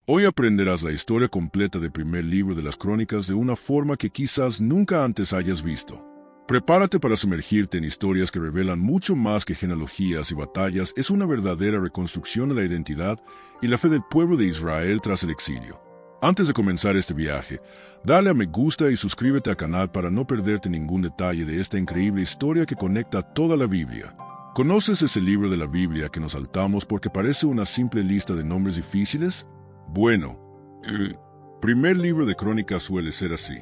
Hoy aprenderás la historia completa del primer libro de las Crónicas de una forma que quizás nunca antes hayas visto. Prepárate para sumergirte en historias que revelan mucho más que genealogías y batallas. Es una verdadera reconstrucción de la identidad y la fe del pueblo de Israel tras el exilio. Antes de comenzar este viaje, dale a me gusta y suscríbete al canal para no perderte ningún detalle de esta increíble historia que conecta toda la Biblia. ¿Conoces ese libro de la Biblia que nos saltamos porque parece una simple lista de nombres difíciles? Bueno, el primer libro de Crónicas suele ser así.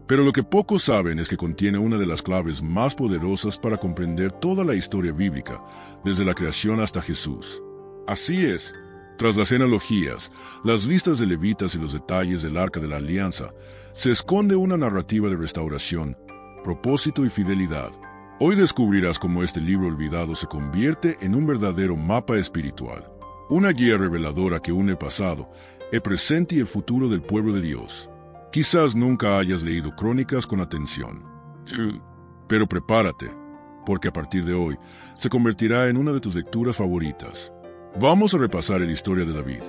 Pero lo que pocos saben es que contiene una de las claves más poderosas para comprender toda la historia bíblica, desde la creación hasta Jesús. Así es, tras las genealogías, las listas de levitas y los detalles del Arca de la Alianza, se esconde una narrativa de restauración, propósito y fidelidad. Hoy descubrirás cómo este libro olvidado se convierte en un verdadero mapa espiritual, una guía reveladora que une el pasado, el presente y el futuro del pueblo de Dios. Quizás nunca hayas leído Crónicas con atención, pero prepárate, porque a partir de hoy se convertirá en una de tus lecturas favoritas. Vamos a repasar la historia de David,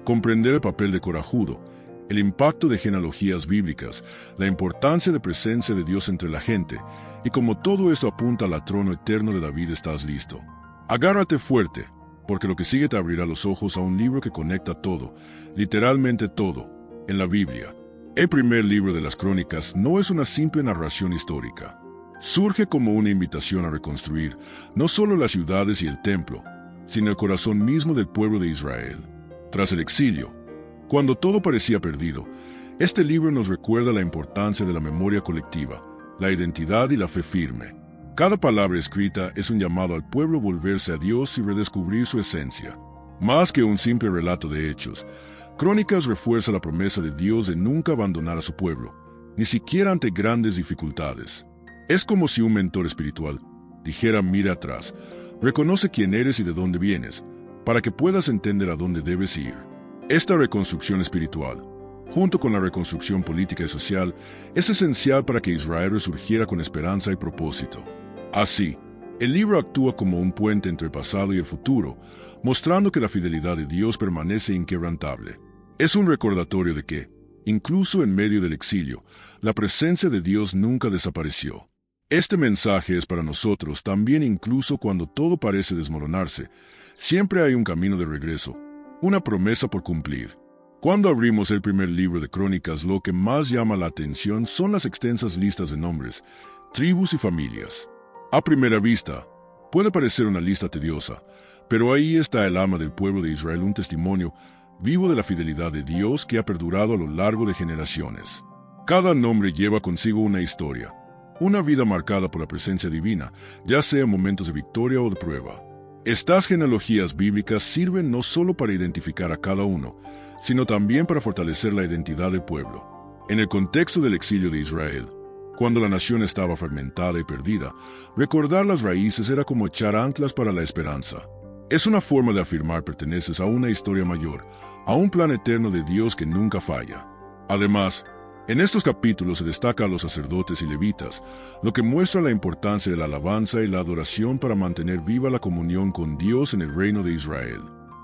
comprender el papel de corajudo, el impacto de genealogías bíblicas, la importancia de presencia de Dios entre la gente, y como todo esto apunta al trono eterno de David, ¿estás listo? Agárrate fuerte, porque lo que sigue te abrirá los ojos a un libro que conecta todo, literalmente todo, en la Biblia. El primer libro de las Crónicas no es una simple narración histórica. Surge como una invitación a reconstruir no solo las ciudades y el templo, sino el corazón mismo del pueblo de Israel. Tras el exilio, cuando todo parecía perdido, este libro nos recuerda la importancia de la memoria colectiva, la identidad y la fe firme. Cada palabra escrita es un llamado al pueblo a volverse a Dios y redescubrir su esencia. Más que un simple relato de hechos, Crónicas refuerza la promesa de Dios de nunca abandonar a su pueblo, ni siquiera ante grandes dificultades. Es como si un mentor espiritual dijera: mira atrás, reconoce quién eres y de dónde vienes, para que puedas entender a dónde debes ir. Esta reconstrucción espiritual, junto con la reconstrucción política y social, es esencial para que Israel resurgiera con esperanza y propósito. Así, el libro actúa como un puente entre el pasado y el futuro, mostrando que la fidelidad de Dios permanece inquebrantable. Es un recordatorio de que, incluso en medio del exilio, la presencia de Dios nunca desapareció. Este mensaje es para nosotros también. Incluso cuando todo parece desmoronarse, siempre hay un camino de regreso, una promesa por cumplir. Cuando abrimos el primer libro de Crónicas, lo que más llama la atención son las extensas listas de nombres, tribus y familias. A primera vista, puede parecer una lista tediosa, pero ahí está el alma del pueblo de Israel, un testimonio vivo de la fidelidad de Dios que ha perdurado a lo largo de generaciones. Cada nombre lleva consigo una historia, una vida marcada por la presencia divina, ya sea en momentos de victoria o de prueba. Estas genealogías bíblicas sirven no solo para identificar a cada uno, sino también para fortalecer la identidad del pueblo. En el contexto del exilio de Israel, cuando la nación estaba fragmentada y perdida, recordar las raíces era como echar anclas para la esperanza. Es una forma de afirmar perteneces a una historia mayor, a un plan eterno de Dios que nunca falla. Además, en estos capítulos se destaca a los sacerdotes y levitas, lo que muestra la importancia de la alabanza y la adoración para mantener viva la comunión con Dios en el reino de Israel.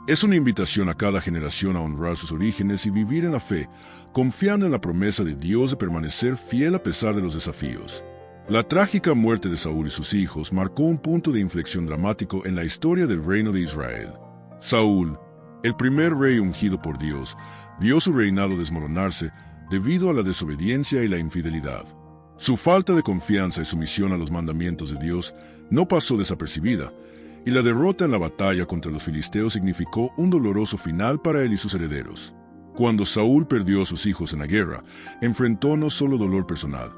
Es una invitación a cada generación a honrar sus orígenes y vivir en la fe, confiando en la promesa de Dios de permanecer fiel a pesar de los desafíos. La trágica muerte de Saúl y sus hijos marcó un punto de inflexión dramático en la historia del reino de Israel. Saúl, el primer rey ungido por Dios, vio su reinado desmoronarse debido a la desobediencia y la infidelidad. Su falta de confianza y sumisión a los mandamientos de Dios no pasó desapercibida, y la derrota en la batalla contra los filisteos significó un doloroso final para él y sus herederos. Cuando Saúl perdió a sus hijos en la guerra, enfrentó no solo dolor personal,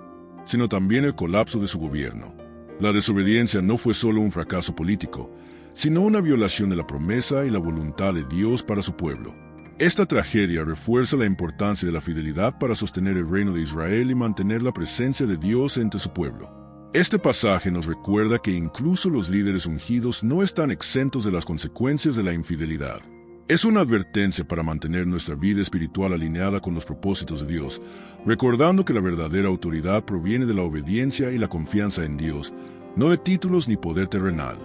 sino también el colapso de su gobierno. La desobediencia no fue solo un fracaso político, sino una violación de la promesa y la voluntad de Dios para su pueblo. Esta tragedia refuerza la importancia de la fidelidad para sostener el reino de Israel y mantener la presencia de Dios entre su pueblo. Este pasaje nos recuerda que incluso los líderes ungidos no están exentos de las consecuencias de la infidelidad. Es una advertencia para mantener nuestra vida espiritual alineada con los propósitos de Dios, recordando que la verdadera autoridad proviene de la obediencia y la confianza en Dios, no de títulos ni poder terrenal.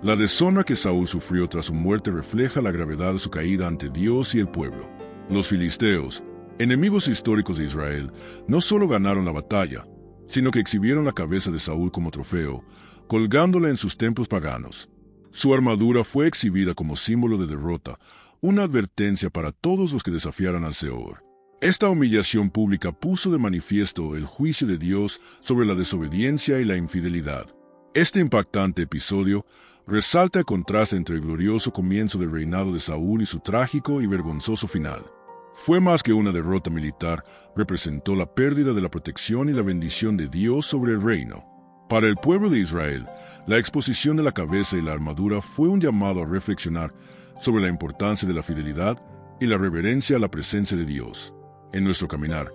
La deshonra que Saúl sufrió tras su muerte refleja la gravedad de su caída ante Dios y el pueblo. Los filisteos, enemigos históricos de Israel, no solo ganaron la batalla, sino que exhibieron la cabeza de Saúl como trofeo, colgándola en sus templos paganos. Su armadura fue exhibida como símbolo de derrota, una advertencia para todos los que desafiaran al Seor. Esta humillación pública puso de manifiesto el juicio de Dios sobre la desobediencia y la infidelidad. Este impactante episodio resalta el contraste entre el glorioso comienzo del reinado de Saúl y su trágico y vergonzoso final. Fue más que una derrota militar, representó la pérdida de la protección y la bendición de Dios sobre el reino. Para el pueblo de Israel, la exposición de la cabeza y la armadura fue un llamado a reflexionar sobre la importancia de la fidelidad y la reverencia a la presencia de Dios. En nuestro caminar,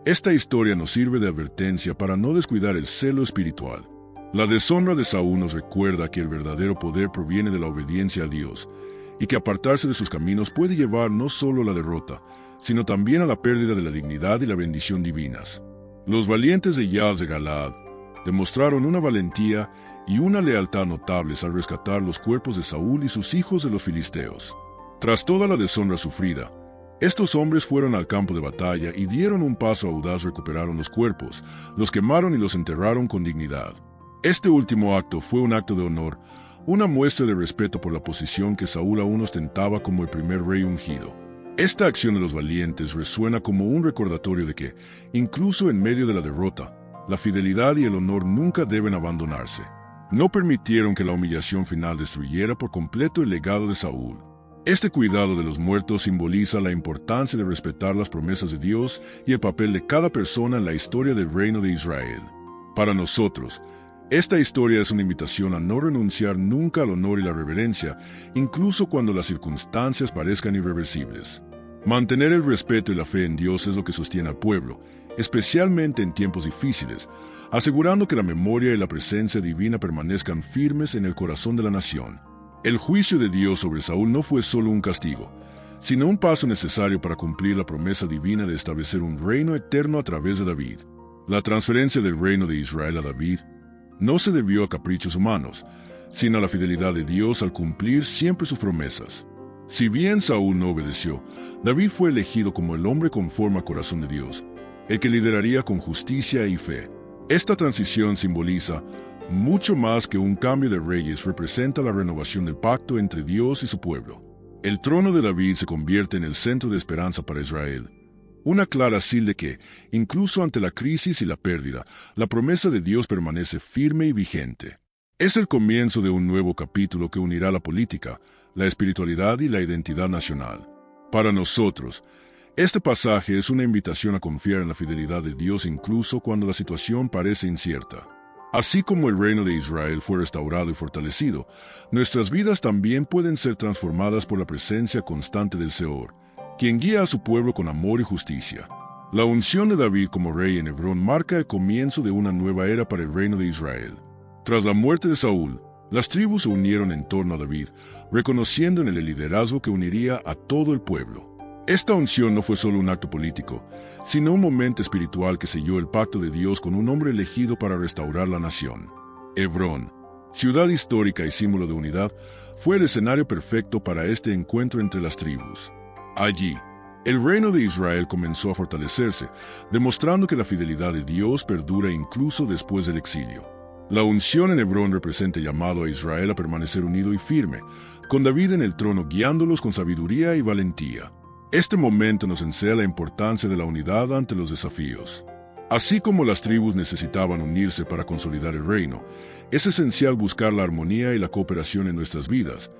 esta historia nos sirve de advertencia para no descuidar el celo espiritual. La deshonra de Saúl nos recuerda que el verdadero poder proviene de la obediencia a Dios y que apartarse de sus caminos puede llevar no solo a la derrota, sino también a la pérdida de la dignidad y la bendición divinas. Los valientes de Yahz de Galaad demostraron una valentía y una lealtad notables al rescatar los cuerpos de Saúl y sus hijos de los filisteos. Tras toda la deshonra sufrida, estos hombres fueron al campo de batalla y dieron un paso audaz, recuperaron los cuerpos, los quemaron y los enterraron con dignidad. Este último acto fue un acto de honor, una muestra de respeto por la posición que Saúl aún ostentaba como el primer rey ungido. Esta acción de los valientes resuena como un recordatorio de que, incluso en medio de la derrota, la fidelidad y el honor nunca deben abandonarse. No permitieron que la humillación final destruyera por completo el legado de Saúl. Este cuidado de los muertos simboliza la importancia de respetar las promesas de Dios y el papel de cada persona en la historia del reino de Israel. Para nosotros, esta historia es una invitación a no renunciar nunca al honor y la reverencia, incluso cuando las circunstancias parezcan irreversibles. Mantener el respeto y la fe en Dios es lo que sostiene al pueblo, especialmente en tiempos difíciles, asegurando que la memoria y la presencia divina permanezcan firmes en el corazón de la nación. El juicio de Dios sobre Saúl no fue solo un castigo, sino un paso necesario para cumplir la promesa divina de establecer un reino eterno a través de David. La transferencia del reino de Israel a David no se debió a caprichos humanos, sino a la fidelidad de Dios al cumplir siempre sus promesas. Si bien Saúl no obedeció, David fue elegido como el hombre conforme al corazón de Dios, el que lideraría con justicia y fe. Esta transición simboliza mucho más que un cambio de reyes, representa la renovación del pacto entre Dios y su pueblo. El trono de David se convierte en el centro de esperanza para Israel, una clara señal de que, incluso ante la crisis y la pérdida, la promesa de Dios permanece firme y vigente. Es el comienzo de un nuevo capítulo que unirá la política, la espiritualidad y la identidad nacional. Para nosotros, este pasaje es una invitación a confiar en la fidelidad de Dios incluso cuando la situación parece incierta. Así como el reino de Israel fue restaurado y fortalecido, nuestras vidas también pueden ser transformadas por la presencia constante del Seor, quien guía a su pueblo con amor y justicia. La unción de David como rey en Hebrón marca el comienzo de una nueva era para el reino de Israel. Tras la muerte de Saúl, las tribus se unieron en torno a David, reconociendo en él el liderazgo que uniría a todo el pueblo. Esta unción no fue solo un acto político, sino un momento espiritual que selló el pacto de Dios con un hombre elegido para restaurar la nación. Hebrón, ciudad histórica y símbolo de unidad, fue el escenario perfecto para este encuentro entre las tribus. Allí, el reino de Israel comenzó a fortalecerse, demostrando que la fidelidad de Dios perdura incluso después del exilio. La unción en Hebrón representa el llamado a Israel a permanecer unido y firme, con David en el trono guiándolos con sabiduría y valentía. Este momento nos enseña la importancia de la unidad ante los desafíos. Así como las tribus necesitaban unirse para consolidar el reino, es esencial buscar la armonía y la cooperación en nuestras vidas,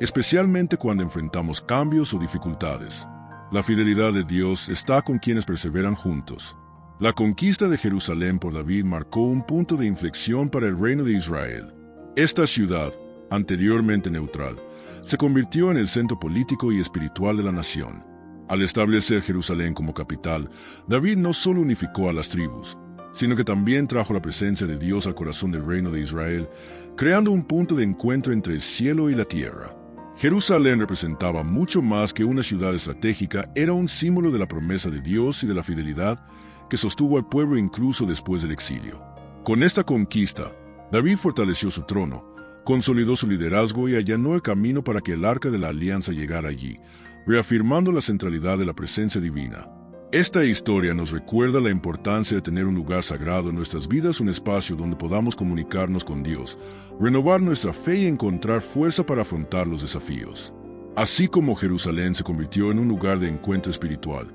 especialmente cuando enfrentamos cambios o dificultades. La fidelidad de Dios está con quienes perseveran juntos. La conquista de Jerusalén por David marcó un punto de inflexión para el reino de Israel. Esta ciudad, anteriormente neutral, se convirtió en el centro político y espiritual de la nación. Al establecer Jerusalén como capital, David no solo unificó a las tribus, sino que también trajo la presencia de Dios al corazón del reino de Israel, creando un punto de encuentro entre el cielo y la tierra. Jerusalén representaba mucho más que una ciudad estratégica, era un símbolo de la promesa de Dios y de la fidelidad que sostuvo al pueblo incluso después del exilio. Con esta conquista, David fortaleció su trono, consolidó su liderazgo y allanó el camino para que el arca de la alianza llegara allí, reafirmando la centralidad de la presencia divina. Esta historia nos recuerda la importancia de tener un lugar sagrado en nuestras vidas, un espacio donde podamos comunicarnos con Dios, renovar nuestra fe y encontrar fuerza para afrontar los desafíos. Así como Jerusalén se convirtió en un lugar de encuentro espiritual,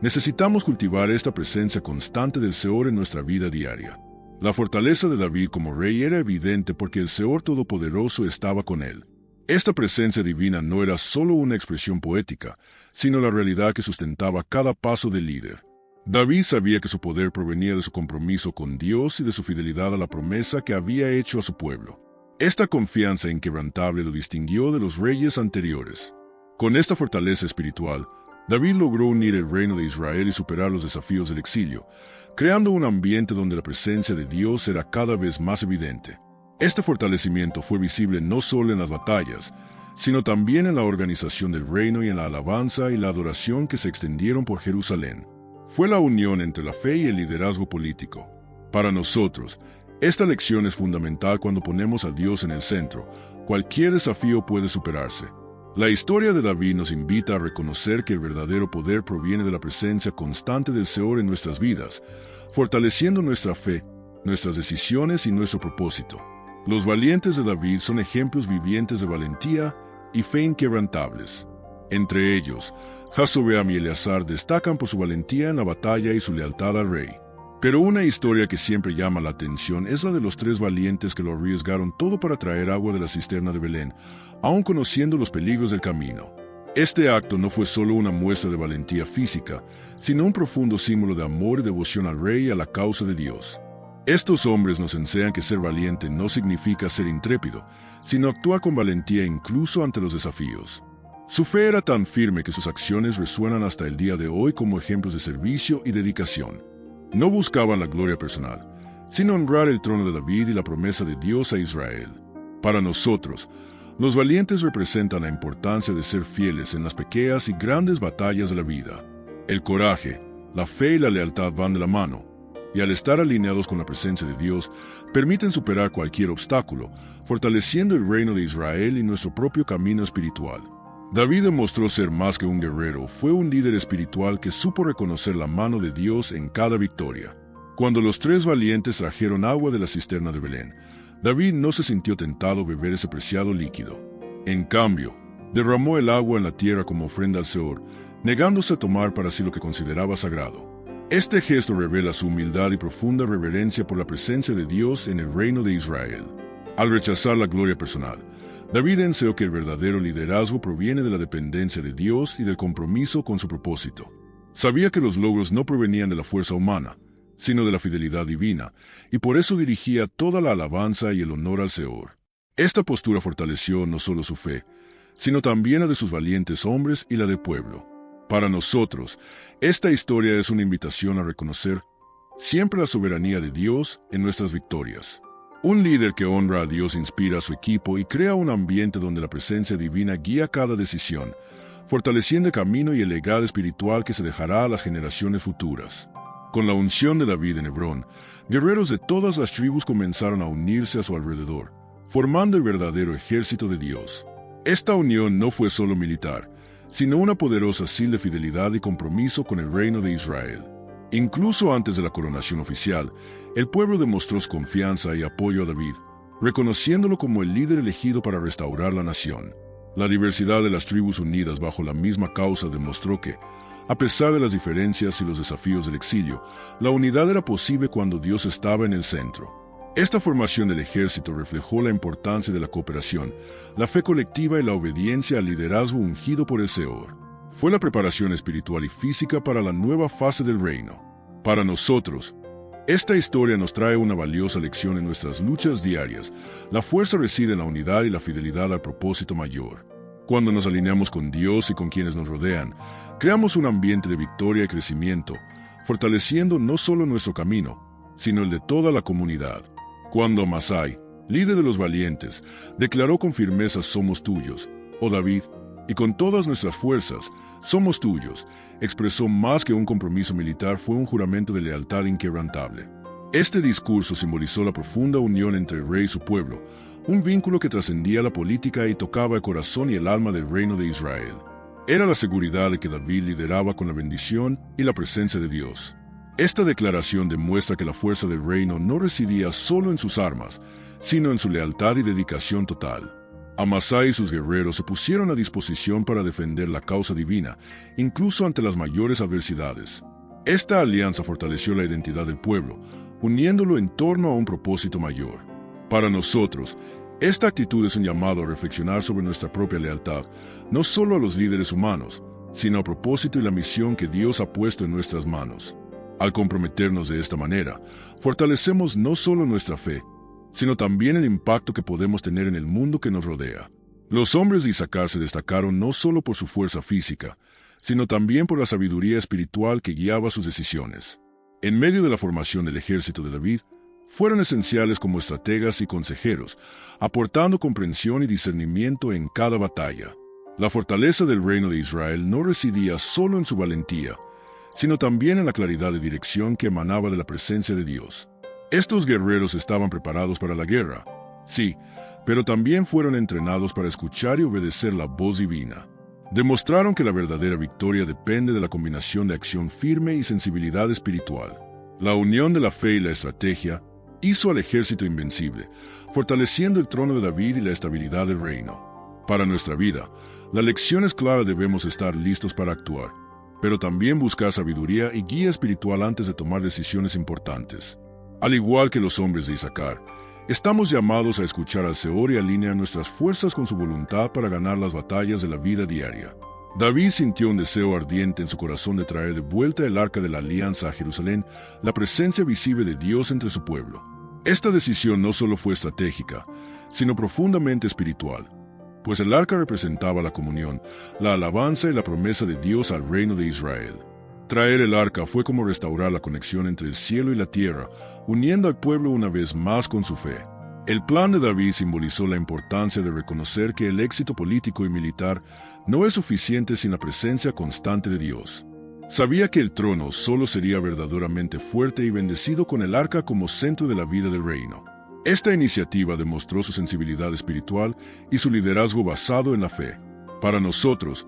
necesitamos cultivar esta presencia constante del Señor en nuestra vida diaria. La fortaleza de David como rey era evidente porque el Señor Todopoderoso estaba con él. Esta presencia divina no era solo una expresión poética, sino la realidad que sustentaba cada paso del líder. David sabía que su poder provenía de su compromiso con Dios y de su fidelidad a la promesa que había hecho a su pueblo. Esta confianza inquebrantable lo distinguió de los reyes anteriores. Con esta fortaleza espiritual, David logró unir el reino de Israel y superar los desafíos del exilio, creando un ambiente donde la presencia de Dios era cada vez más evidente. Este fortalecimiento fue visible no solo en las batallas, sino también en la organización del reino y en la alabanza y la adoración que se extendieron por Jerusalén. Fue la unión entre la fe y el liderazgo político. Para nosotros, esta lección es fundamental cuando ponemos a Dios en el centro. Cualquier desafío puede superarse. La historia de David nos invita a reconocer que el verdadero poder proviene de la presencia constante del Señor en nuestras vidas, fortaleciendo nuestra fe, nuestras decisiones y nuestro propósito. Los valientes de David son ejemplos vivientes de valentía y fe inquebrantables. Entre ellos, Jasobeam y Eleazar destacan por su valentía en la batalla y su lealtad al rey. Pero una historia que siempre llama la atención es la de los 3 valientes que lo arriesgaron todo para traer agua de la cisterna de Belén, aun conociendo los peligros del camino. Este acto no fue solo una muestra de valentía física, sino un profundo símbolo de amor y devoción al rey y a la causa de Dios. Estos hombres nos enseñan que ser valiente no significa ser intrépido, sino actuar con valentía incluso ante los desafíos. Su fe era tan firme que sus acciones resuenan hasta el día de hoy como ejemplos de servicio y dedicación. No buscaban la gloria personal, sino honrar el trono de David y la promesa de Dios a Israel. Para nosotros, los valientes representan la importancia de ser fieles en las pequeñas y grandes batallas de la vida. El coraje, la fe y la lealtad van de la mano, y al estar alineados con la presencia de Dios, permiten superar cualquier obstáculo, fortaleciendo el reino de Israel y nuestro propio camino espiritual. David demostró ser más que un guerrero, fue un líder espiritual que supo reconocer la mano de Dios en cada victoria. Cuando los 3 valientes trajeron agua de la cisterna de Belén, David no se sintió tentado a beber ese preciado líquido. En cambio, derramó el agua en la tierra como ofrenda al Señor, negándose a tomar para sí lo que consideraba sagrado. Este gesto revela su humildad y profunda reverencia por la presencia de Dios en el reino de Israel. Al rechazar la gloria personal, David enseñó que el verdadero liderazgo proviene de la dependencia de Dios y del compromiso con su propósito. Sabía que los logros no provenían de la fuerza humana, sino de la fidelidad divina, y por eso dirigía toda la alabanza y el honor al Señor. Esta postura fortaleció no solo su fe, sino también la de sus valientes hombres y la del pueblo. Para nosotros, esta historia es una invitación a reconocer siempre la soberanía de Dios en nuestras victorias. Un líder que honra a Dios inspira a su equipo y crea un ambiente donde la presencia divina guía cada decisión, fortaleciendo el camino y el legado espiritual que se dejará a las generaciones futuras. Con la unción de David en Hebrón, guerreros de todas las tribus comenzaron a unirse a su alrededor, formando el verdadero ejército de Dios. Esta unión no fue solo militar, sino una poderosa sil de fidelidad y compromiso con el reino de Israel. Incluso antes de la coronación oficial, el pueblo demostró su confianza y apoyo a David, reconociéndolo como el líder elegido para restaurar la nación. La diversidad de las tribus unidas bajo la misma causa demostró que, a pesar de las diferencias y los desafíos del exilio, la unidad era posible cuando Dios estaba en el centro. Esta formación del ejército reflejó la importancia de la cooperación, la fe colectiva y la obediencia al liderazgo ungido por el Señor. Fue la preparación espiritual y física para la nueva fase del reino. Para nosotros, esta historia nos trae una valiosa lección en nuestras luchas diarias. La fuerza reside en la unidad y la fidelidad al propósito mayor. Cuando nos alineamos con Dios y con quienes nos rodean, creamos un ambiente de victoria y crecimiento, fortaleciendo no solo nuestro camino, sino el de toda la comunidad. Cuando Amasai, líder de los valientes, declaró con firmeza «Somos tuyos», o David, y con todas nuestras fuerzas, «Somos tuyos», expresó más que un compromiso militar, fue un juramento de lealtad inquebrantable. Este discurso simbolizó la profunda unión entre el rey y su pueblo, un vínculo que trascendía la política y tocaba el corazón y el alma del reino de Israel. Era la seguridad de que David lideraba con la bendición y la presencia de Dios. Esta declaración demuestra que la fuerza del reino no residía solo en sus armas, sino en su lealtad y dedicación total. Amasai y sus guerreros se pusieron a disposición para defender la causa divina, incluso ante las mayores adversidades. Esta alianza fortaleció la identidad del pueblo, uniéndolo en torno a un propósito mayor. Para nosotros, esta actitud es un llamado a reflexionar sobre nuestra propia lealtad, no solo a los líderes humanos, sino al propósito y la misión que Dios ha puesto en nuestras manos. Al comprometernos de esta manera, fortalecemos no solo nuestra fe, sino también el impacto que podemos tener en el mundo que nos rodea. Los hombres de Isaacar se destacaron no solo por su fuerza física, sino también por la sabiduría espiritual que guiaba sus decisiones. En medio de la formación del ejército de David, fueron esenciales como estrategas y consejeros, aportando comprensión y discernimiento en cada batalla. La fortaleza del reino de Israel no residía solo en su valentía, sino también en la claridad de dirección que emanaba de la presencia de Dios. Estos guerreros estaban preparados para la guerra, sí, pero también fueron entrenados para escuchar y obedecer la voz divina. Demostraron que la verdadera victoria depende de la combinación de acción firme y sensibilidad espiritual. La unión de la fe y la estrategia hizo al ejército invencible, fortaleciendo el trono de David y la estabilidad del reino. Para nuestra vida, la lección es clara: debemos estar listos para actuar, pero también buscar sabiduría y guía espiritual antes de tomar decisiones importantes. Al igual que los hombres de Isaacar, estamos llamados a escuchar al Señor y alinear nuestras fuerzas con su voluntad para ganar las batallas de la vida diaria. David sintió un deseo ardiente en su corazón de traer de vuelta el arca de la alianza a Jerusalén, la presencia visible de Dios entre su pueblo. Esta decisión no solo fue estratégica, sino profundamente espiritual, pues el arca representaba la comunión, la alabanza y la promesa de Dios al reino de Israel. Traer el arca fue como restaurar la conexión entre el cielo y la tierra, uniendo al pueblo una vez más con su fe. El plan de David simbolizó la importancia de reconocer que el éxito político y militar no es suficiente sin la presencia constante de Dios. Sabía que el trono solo sería verdaderamente fuerte y bendecido con el arca como centro de la vida del reino. Esta iniciativa demostró su sensibilidad espiritual y su liderazgo basado en la fe. Para nosotros,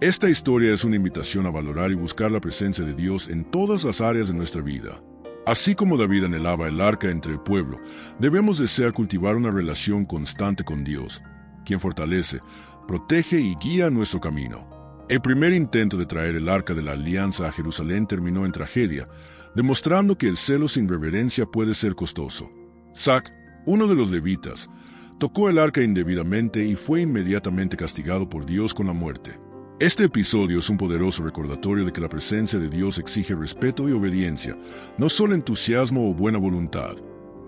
esta historia es una invitación a valorar y buscar la presencia de Dios en todas las áreas de nuestra vida. Así como David anhelaba el arca entre el pueblo, debemos desear cultivar una relación constante con Dios, quien fortalece, protege y guía nuestro camino. El primer intento de traer el arca de la alianza a Jerusalén terminó en tragedia, demostrando que el celo sin reverencia puede ser costoso. Sac, uno de los levitas, tocó el arca indebidamente y fue inmediatamente castigado por Dios con la muerte. Este episodio es un poderoso recordatorio de que la presencia de Dios exige respeto y obediencia, no solo entusiasmo o buena voluntad.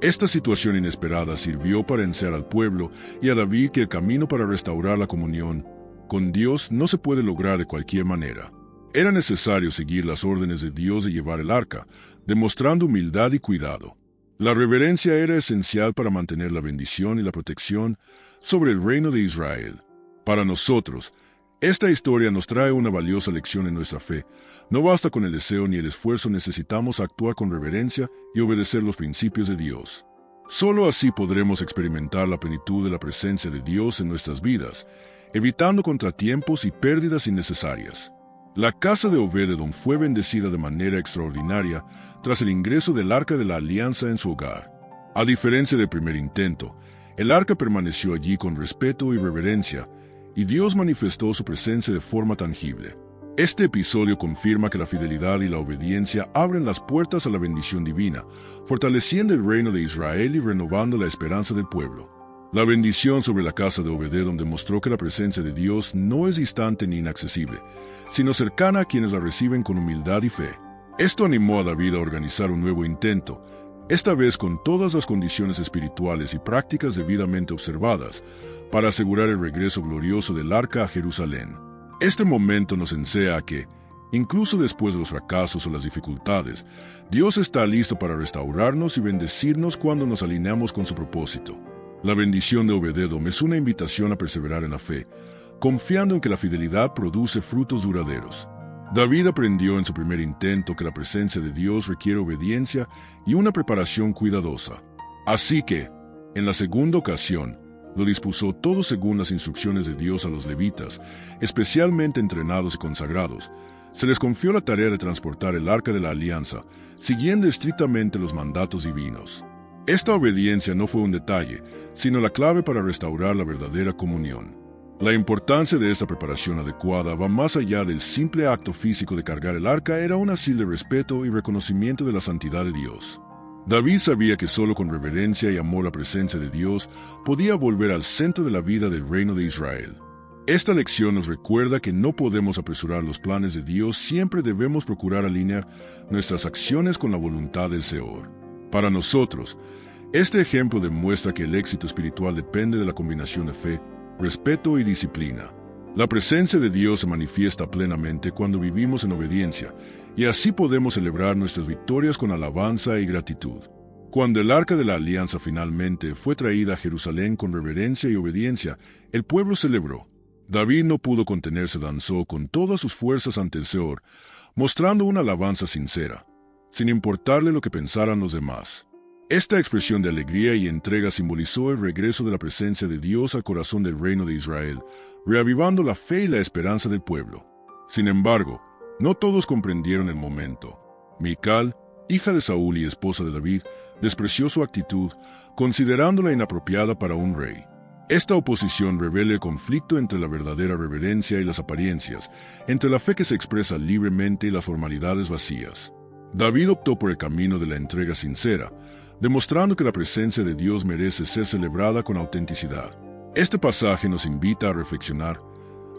Esta situación inesperada sirvió para enseñar al pueblo y a David que el camino para restaurar la comunión con Dios no se puede lograr de cualquier manera. Era necesario seguir las órdenes de Dios de llevar el arca, demostrando humildad y cuidado. La reverencia era esencial para mantener la bendición y la protección sobre el reino de Israel. Para nosotros, esta historia nos trae una valiosa lección en nuestra fe. No basta con el deseo ni el esfuerzo, necesitamos actuar con reverencia y obedecer los principios de Dios. Solo así podremos experimentar la plenitud de la presencia de Dios en nuestras vidas, evitando contratiempos y pérdidas innecesarias. La casa de Obed-Edom fue bendecida de manera extraordinaria tras el ingreso del arca de la alianza en su hogar. A diferencia del primer intento, el arca permaneció allí con respeto y reverencia, y Dios manifestó su presencia de forma tangible. Este episodio confirma que la fidelidad y la obediencia abren las puertas a la bendición divina, fortaleciendo el reino de Israel y renovando la esperanza del pueblo. La bendición sobre la casa de Obed-Edom demostró que la presencia de Dios no es distante ni inaccesible, sino cercana a quienes la reciben con humildad y fe. Esto animó a David a organizar un nuevo intento, esta vez con todas las condiciones espirituales y prácticas debidamente observadas, para asegurar el regreso glorioso del arca a Jerusalén. Este momento nos enseña que, incluso después de los fracasos o las dificultades, Dios está listo para restaurarnos y bendecirnos cuando nos alineamos con su propósito. La bendición de Obed-Edom es una invitación a perseverar en la fe, confiando en que la fidelidad produce frutos duraderos. David aprendió en su primer intento que la presencia de Dios requiere obediencia y una preparación cuidadosa. Así que, en la segunda ocasión, Lo dispuso todo según las instrucciones de Dios a los levitas, especialmente entrenados y consagrados. Se les confió la tarea de transportar el arca de la alianza, siguiendo estrictamente los mandatos divinos. Esta obediencia no fue un detalle, sino la clave para restaurar la verdadera comunión. La importancia de esta preparación adecuada va más allá del simple acto físico de cargar el arca, era un así de respeto y reconocimiento de la santidad de Dios. David sabía que solo con reverencia y amor a la presencia de Dios podía volver al centro de la vida del reino de Israel. Esta lección nos recuerda que no podemos apresurar los planes de Dios, siempre debemos procurar alinear nuestras acciones con la voluntad del Señor. Para nosotros, este ejemplo demuestra que el éxito espiritual depende de la combinación de fe, respeto y disciplina. La presencia de Dios se manifiesta plenamente cuando vivimos en obediencia, y así podemos celebrar nuestras victorias con alabanza y gratitud. Cuando el arca de la alianza finalmente fue traída a Jerusalén con reverencia y obediencia, el pueblo celebró. David no pudo contenerse, danzó con todas sus fuerzas ante el Señor, mostrando una alabanza sincera, sin importarle lo que pensaran los demás. Esta expresión de alegría y entrega simbolizó el regreso de la presencia de Dios al corazón del reino de Israel, reavivando la fe y la esperanza del pueblo. Sin embargo, no todos comprendieron el momento. Mical, hija de Saúl y esposa de David, despreció su actitud, considerándola inapropiada para un rey. Esta oposición revela el conflicto entre la verdadera reverencia y las apariencias, entre la fe que se expresa libremente y las formalidades vacías. David optó por el camino de la entrega sincera, demostrando que la presencia de Dios merece ser celebrada con autenticidad. Este pasaje nos invita a reflexionar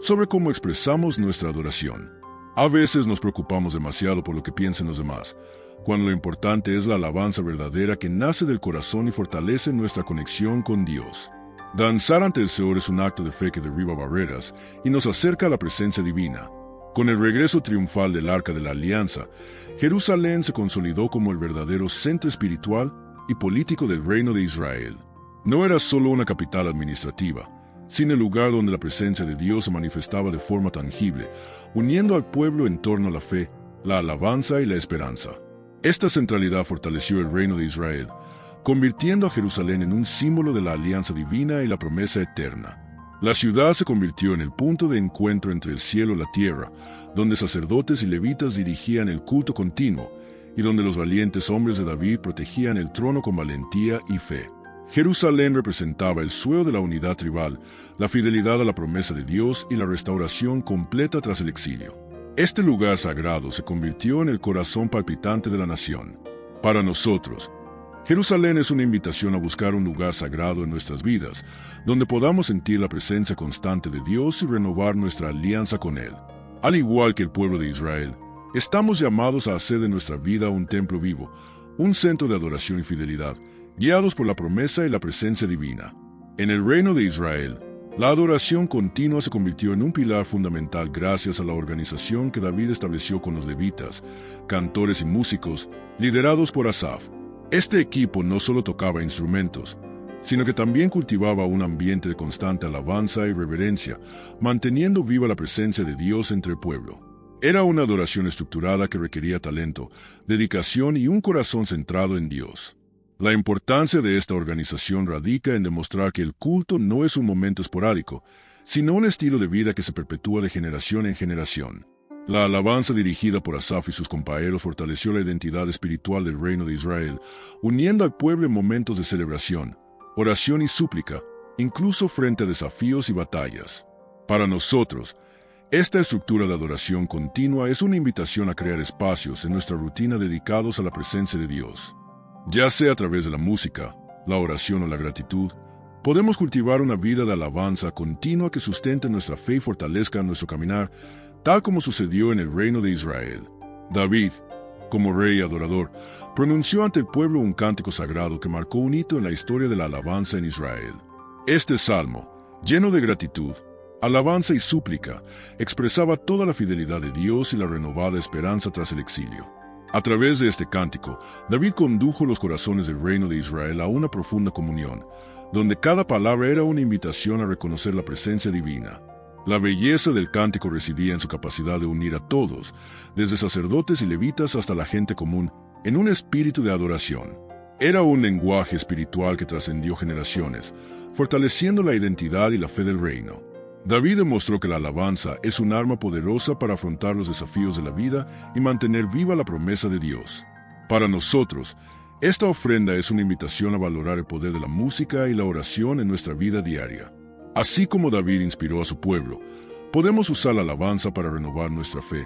sobre cómo expresamos nuestra adoración. A veces nos preocupamos demasiado por lo que piensen los demás, cuando lo importante es la alabanza verdadera que nace del corazón y fortalece nuestra conexión con Dios. Danzar ante el Señor es un acto de fe que derriba barreras y nos acerca a la presencia divina. Con el regreso triunfal del Arca de la Alianza, Jerusalén se consolidó como el verdadero centro espiritual y político del reino de Israel. No era solo una capital administrativa, sino el lugar donde la presencia de Dios se manifestaba de forma tangible, uniendo al pueblo en torno a la fe, la alabanza y la esperanza. Esta centralidad fortaleció el reino de Israel, convirtiendo a Jerusalén en un símbolo de la alianza divina y la promesa eterna. La ciudad se convirtió en el punto de encuentro entre el cielo y la tierra, donde sacerdotes y levitas dirigían el culto continuo, y donde los valientes hombres de David protegían el trono con valentía y fe. Jerusalén representaba el suelo de la unidad tribal, la fidelidad a la promesa de Dios y la restauración completa tras el exilio. Este lugar sagrado se convirtió en el corazón palpitante de la nación. Para nosotros, Jerusalén es una invitación a buscar un lugar sagrado en nuestras vidas, donde podamos sentir la presencia constante de Dios y renovar nuestra alianza con Él. Al igual que el pueblo de Israel, estamos llamados a hacer de nuestra vida un templo vivo, un centro de adoración y fidelidad, guiados por la promesa y la presencia divina. En el reino de Israel, la adoración continua se convirtió en un pilar fundamental gracias a la organización que David estableció con los levitas, cantores y músicos, liderados por Asaf. Este equipo no solo tocaba instrumentos, sino que también cultivaba un ambiente de constante alabanza y reverencia, manteniendo viva la presencia de Dios entre el pueblo. Era una adoración estructurada que requería talento, dedicación y un corazón centrado en Dios. La importancia de esta organización radica en demostrar que el culto no es un momento esporádico, sino un estilo de vida que se perpetúa de generación en generación. La alabanza dirigida por Asaf y sus compañeros fortaleció la identidad espiritual del reino de Israel, uniendo al pueblo en momentos de celebración, oración y súplica, incluso frente a desafíos y batallas. Para nosotros, esta estructura de adoración continua es una invitación a crear espacios en nuestra rutina dedicados a la presencia de Dios. Ya sea a través de la música, la oración o la gratitud, podemos cultivar una vida de alabanza continua que sustente nuestra fe y fortalezca nuestro caminar, tal como sucedió en el reino de Israel. David, como rey y adorador, pronunció ante el pueblo un cántico sagrado que marcó un hito en la historia de la alabanza en Israel. Este salmo, lleno de gratitud, alabanza y súplica, expresaba toda la fidelidad de Dios y la renovada esperanza tras el exilio. A través de este cántico, David condujo los corazones del reino de Israel a una profunda comunión, donde cada palabra era una invitación a reconocer la presencia divina. La belleza del cántico residía en su capacidad de unir a todos, desde sacerdotes y levitas hasta la gente común, en un espíritu de adoración. Era un lenguaje espiritual que trascendió generaciones, fortaleciendo la identidad y la fe del reino. David demostró que la alabanza es un arma poderosa para afrontar los desafíos de la vida y mantener viva la promesa de Dios. Para nosotros, esta ofrenda es una invitación a valorar el poder de la música y la oración en nuestra vida diaria. Así como David inspiró a su pueblo, podemos usar la alabanza para renovar nuestra fe,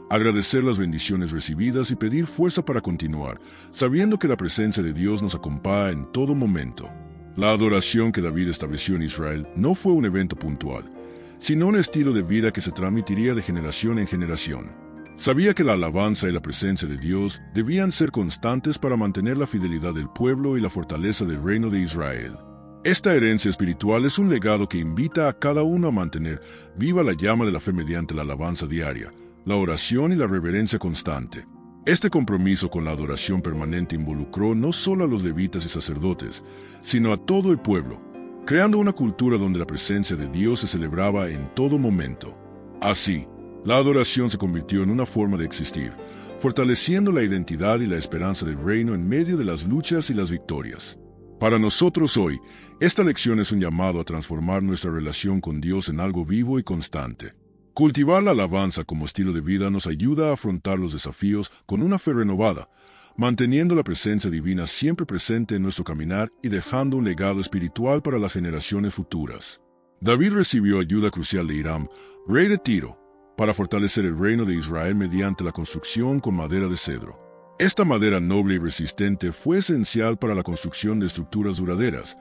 agradecer las bendiciones recibidas y pedir fuerza para continuar, sabiendo que la presencia de Dios nos acompaña en todo momento. La adoración que David estableció en Israel no fue un evento puntual, sino un estilo de vida que se transmitiría de generación en generación. Sabía que la alabanza y la presencia de Dios debían ser constantes para mantener la fidelidad del pueblo y la fortaleza del reino de Israel. Esta herencia espiritual es un legado que invita a cada uno a mantener viva la llama de la fe mediante la alabanza diaria, la oración y la reverencia constante. Este compromiso con la adoración permanente involucró no solo a los levitas y sacerdotes, sino a todo el pueblo, creando una cultura donde la presencia de Dios se celebraba en todo momento. Así, la adoración se convirtió en una forma de existir, fortaleciendo la identidad y la esperanza del reino en medio de las luchas y las victorias. Para nosotros hoy, esta lección es un llamado a transformar nuestra relación con Dios en algo vivo y constante. Cultivar la alabanza como estilo de vida nos ayuda a afrontar los desafíos con una fe renovada, manteniendo la presencia divina siempre presente en nuestro caminar y dejando un legado espiritual para las generaciones futuras. David recibió ayuda crucial de Hiram, rey de Tiro, para fortalecer el reino de Israel mediante la construcción con madera de cedro. Esta madera noble y resistente fue esencial para la construcción de estructuras duraderas,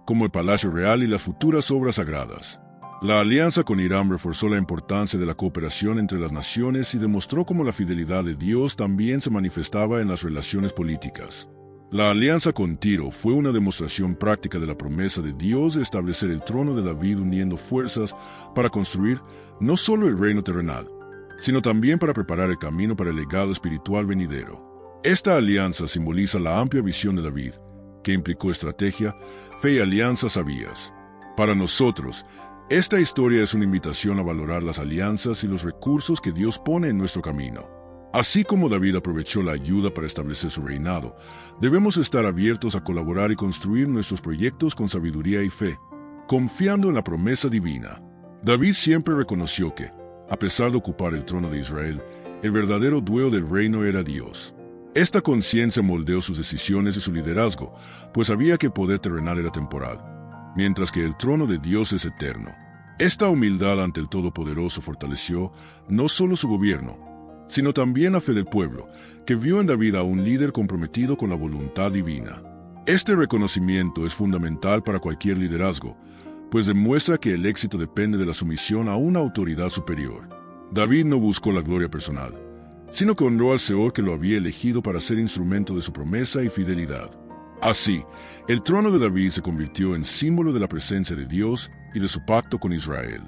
como el Palacio Real y las futuras obras sagradas. La alianza con Hiram reforzó la importancia de la cooperación entre las naciones y demostró cómo la fidelidad de Dios también se manifestaba en las relaciones políticas. La alianza con Tiro fue una demostración práctica de la promesa de Dios de establecer el trono de David uniendo fuerzas para construir no solo el reino terrenal, sino también para preparar el camino para el legado espiritual venidero. Esta alianza simboliza la amplia visión de David, que implicó estrategia, fe y alianzas sabias. Para nosotros, esta historia es una invitación a valorar las alianzas y los recursos que Dios pone en nuestro camino. Así como David aprovechó la ayuda para establecer su reinado, debemos estar abiertos a colaborar y construir nuestros proyectos con sabiduría y fe, confiando en la promesa divina. David siempre reconoció que, a pesar de ocupar el trono de Israel, el verdadero dueño del reino era Dios. Esta conciencia moldeó sus decisiones y su liderazgo, pues sabía que el poder terrenal era temporal, mientras que el trono de Dios es eterno. Esta humildad ante el Todopoderoso fortaleció no solo su gobierno, sino también la fe del pueblo, que vio en David a un líder comprometido con la voluntad divina. Este reconocimiento es fundamental para cualquier liderazgo, pues demuestra que el éxito depende de la sumisión a una autoridad superior. David no buscó la gloria personal, sino que honró al Señor que lo había elegido para ser instrumento de su promesa y fidelidad. Así, el trono de David se convirtió en símbolo de la presencia de Dios y de su pacto con Israel.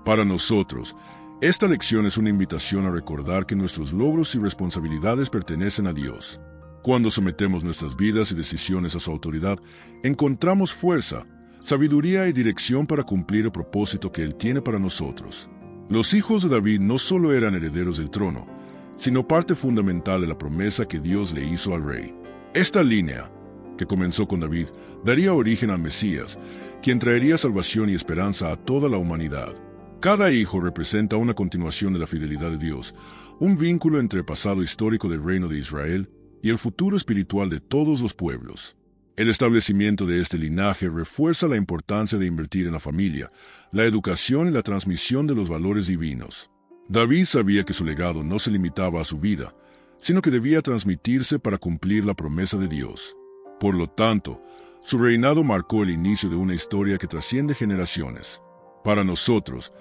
Para nosotros, esta lección es una invitación a recordar que nuestros logros y responsabilidades pertenecen a Dios. Cuando sometemos nuestras vidas y decisiones a su autoridad, encontramos fuerza, sabiduría y dirección para cumplir el propósito que Él tiene para nosotros. Los hijos de David no solo eran herederos del trono, sino parte fundamental de la promesa que Dios le hizo al rey. Esta línea, que comenzó con David, daría origen al Mesías, quien traería salvación y esperanza a toda la humanidad. Cada hijo representa una continuación de la fidelidad de Dios, un vínculo entre el pasado histórico del reino de Israel y el futuro espiritual de todos los pueblos. El establecimiento de este linaje refuerza la importancia de invertir en la familia, la educación y la transmisión de los valores divinos. David sabía que su legado no se limitaba a su vida, sino que debía transmitirse para cumplir la promesa de Dios. Por lo tanto, su reinado marcó el inicio de una historia que trasciende generaciones. Para nosotros,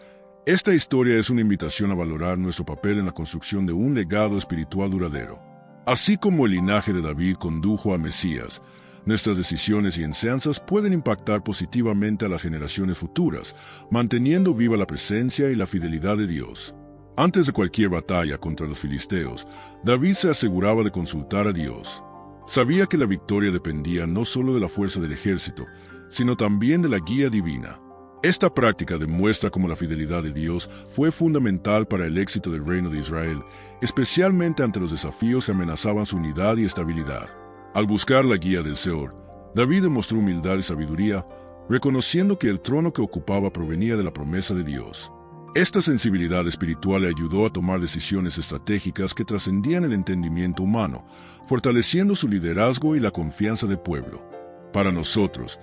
esta historia es una invitación a valorar nuestro papel en la construcción de un legado espiritual duradero. Así como el linaje de David condujo a Mesías, nuestras decisiones y enseñanzas pueden impactar positivamente a las generaciones futuras, manteniendo viva la presencia y la fidelidad de Dios. Antes de cualquier batalla contra los filisteos, David se aseguraba de consultar a Dios. Sabía que la victoria dependía no solo de la fuerza del ejército, sino también de la guía divina. Esta práctica demuestra cómo la fidelidad de Dios fue fundamental para el éxito del reino de Israel, especialmente ante los desafíos que amenazaban su unidad y estabilidad. Al buscar la guía del Señor, David demostró humildad y sabiduría, reconociendo que el trono que ocupaba provenía de la promesa de Dios. Esta sensibilidad espiritual le ayudó a tomar decisiones estratégicas que trascendían el entendimiento humano, fortaleciendo su liderazgo y la confianza del pueblo. Para nosotros,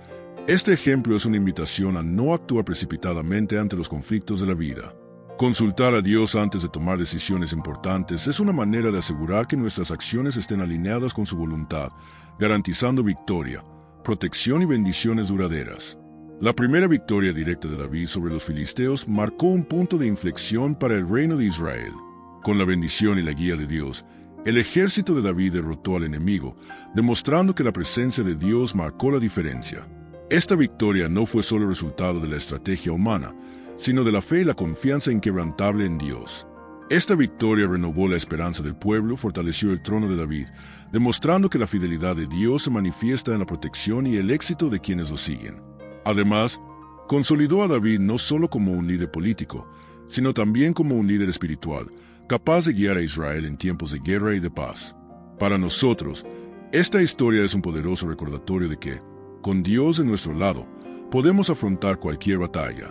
este ejemplo es una invitación a no actuar precipitadamente ante los conflictos de la vida. Consultar a Dios antes de tomar decisiones importantes es una manera de asegurar que nuestras acciones estén alineadas con su voluntad, garantizando victoria, protección y bendiciones duraderas. La primera victoria directa de David sobre los filisteos marcó un punto de inflexión para el reino de Israel. Con la bendición y la guía de Dios, el ejército de David derrotó al enemigo, demostrando que la presencia de Dios marcó la diferencia. Esta victoria no fue solo resultado de la estrategia humana, sino de la fe y la confianza inquebrantable en Dios. Esta victoria renovó la esperanza del pueblo, fortaleció el trono de David, demostrando que la fidelidad de Dios se manifiesta en la protección y el éxito de quienes lo siguen. Además, consolidó a David no solo como un líder político, sino también como un líder espiritual, capaz de guiar a Israel en tiempos de guerra y de paz. Para nosotros, esta historia es un poderoso recordatorio de que, con Dios en nuestro lado, podemos afrontar cualquier batalla.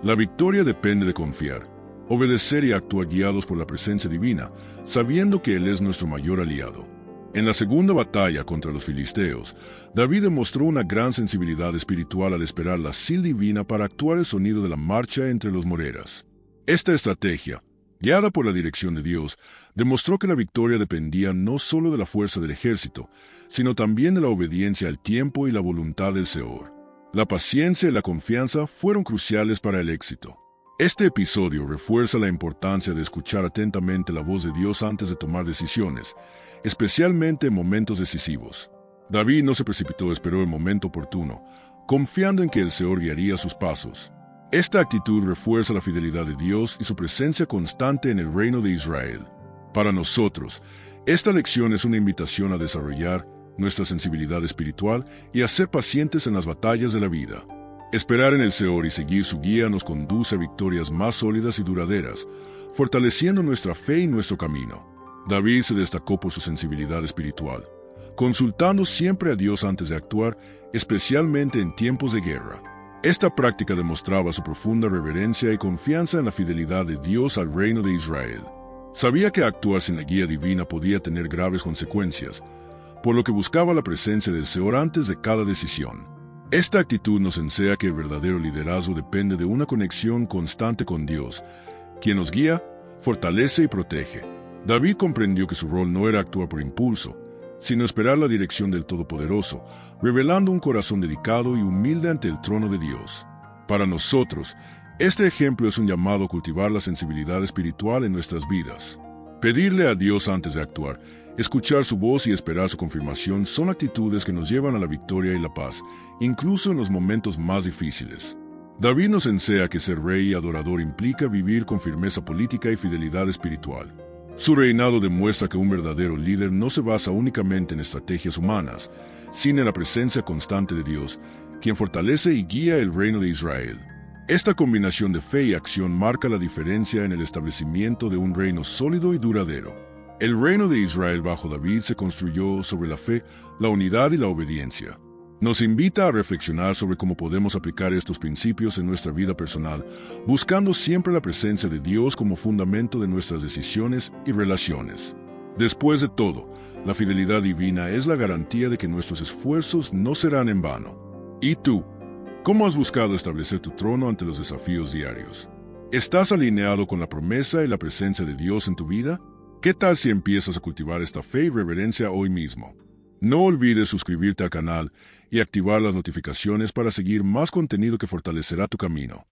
La victoria depende de confiar, obedecer y actuar guiados por la presencia divina, sabiendo que Él es nuestro mayor aliado. En la segunda batalla contra los filisteos, David demostró una gran sensibilidad espiritual al esperar la sil divina para actuar el sonido de la marcha entre los moreras. Esta estrategia, guiada por la dirección de Dios, demostró que la victoria dependía no solo de la fuerza del ejército, sino también de la obediencia al tiempo y la voluntad del Señor. La paciencia y la confianza fueron cruciales para el éxito. Este episodio refuerza la importancia de escuchar atentamente la voz de Dios antes de tomar decisiones, especialmente en momentos decisivos. David no se precipitó, esperó el momento oportuno, confiando en que el Señor guiaría sus pasos. Esta actitud refuerza la fidelidad de Dios y su presencia constante en el reino de Israel. Para nosotros, esta lección es una invitación a desarrollar nuestra sensibilidad espiritual y a ser pacientes en las batallas de la vida. Esperar en el Señor y seguir su guía nos conduce a victorias más sólidas y duraderas, fortaleciendo nuestra fe y nuestro camino. David se destacó por su sensibilidad espiritual, consultando siempre a Dios antes de actuar, especialmente en tiempos de guerra. Esta práctica demostraba su profunda reverencia y confianza en la fidelidad de Dios al reino de Israel. Sabía que actuar sin la guía divina podía tener graves consecuencias, por lo que buscaba la presencia del Señor antes de cada decisión. Esta actitud nos enseña que el verdadero liderazgo depende de una conexión constante con Dios, quien nos guía, fortalece y protege. David comprendió que su rol no era actuar por impulso, sino esperar la dirección del Todopoderoso, revelando un corazón dedicado y humilde ante el trono de Dios. Para nosotros, este ejemplo es un llamado a cultivar la sensibilidad espiritual en nuestras vidas. Pedirle a Dios antes de actuar, escuchar su voz y esperar su confirmación son actitudes que nos llevan a la victoria y la paz, incluso en los momentos más difíciles. David nos enseña que ser rey y adorador implica vivir con firmeza política y fidelidad espiritual. Su reinado demuestra que un verdadero líder no se basa únicamente en estrategias humanas, sino en la presencia constante de Dios, quien fortalece y guía el reino de Israel. Esta combinación de fe y acción marca la diferencia en el establecimiento de un reino sólido y duradero. El reino de Israel bajo David se construyó sobre la fe, la unidad y la obediencia. Nos invita a reflexionar sobre cómo podemos aplicar estos principios en nuestra vida personal, buscando siempre la presencia de Dios como fundamento de nuestras decisiones y relaciones. Después de todo, la fidelidad divina es la garantía de que nuestros esfuerzos no serán en vano. ¿Y tú? ¿Cómo has buscado establecer tu trono ante los desafíos diarios? ¿Estás alineado con la promesa y la presencia de Dios en tu vida? ¿Qué tal si empiezas a cultivar esta fe y reverencia hoy mismo? No olvides suscribirte al canal y activar las notificaciones para seguir más contenido que fortalecerá tu camino.